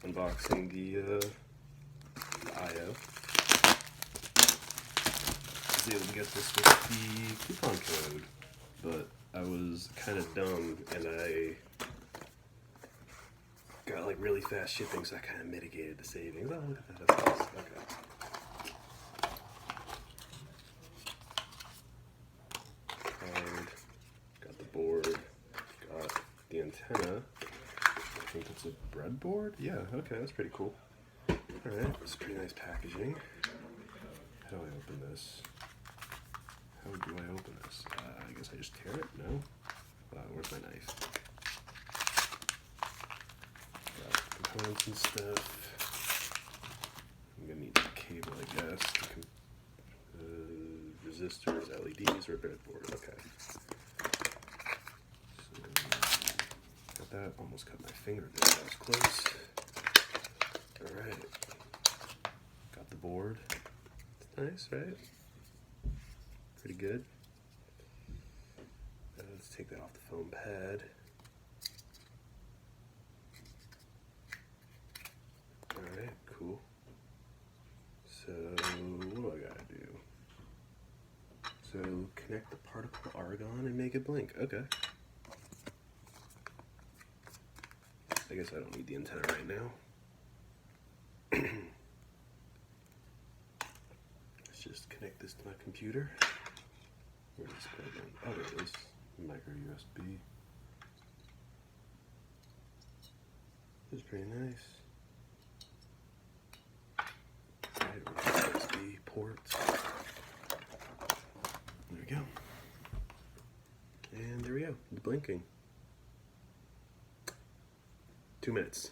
unboxing the IO. I was able to get this with the coupon code, but I was kind of dumb and I got like really fast shipping, so I kind of mitigated the savings. Oh, look at that, that's nice. Okay. Got the board, got the antenna. I think that's a breadboard? Yeah, okay, that's pretty cool. Alright, it's pretty nice packaging. How do I open this? How do I open this? I guess I just tear it? No? Where's my knife? Got components and stuff. I'm gonna need a cable, I guess. Resistors, LEDs, or a breadboard. Okay. So, got that. Almost cut my finger there. That was close. Alright. Got the board. It's nice, right? Pretty good. Let's take that off the foam pad. Alright, cool. So, what do I gotta do? So, connect the particle argon and make it blink. Okay. I guess I don't need the antenna right now. Let's just connect this to my computer. Where's this plug in? Oh, there it is. Micro USB. This is pretty nice. Right, USB ports. There we go. And there we go. The blinking. 2 minutes.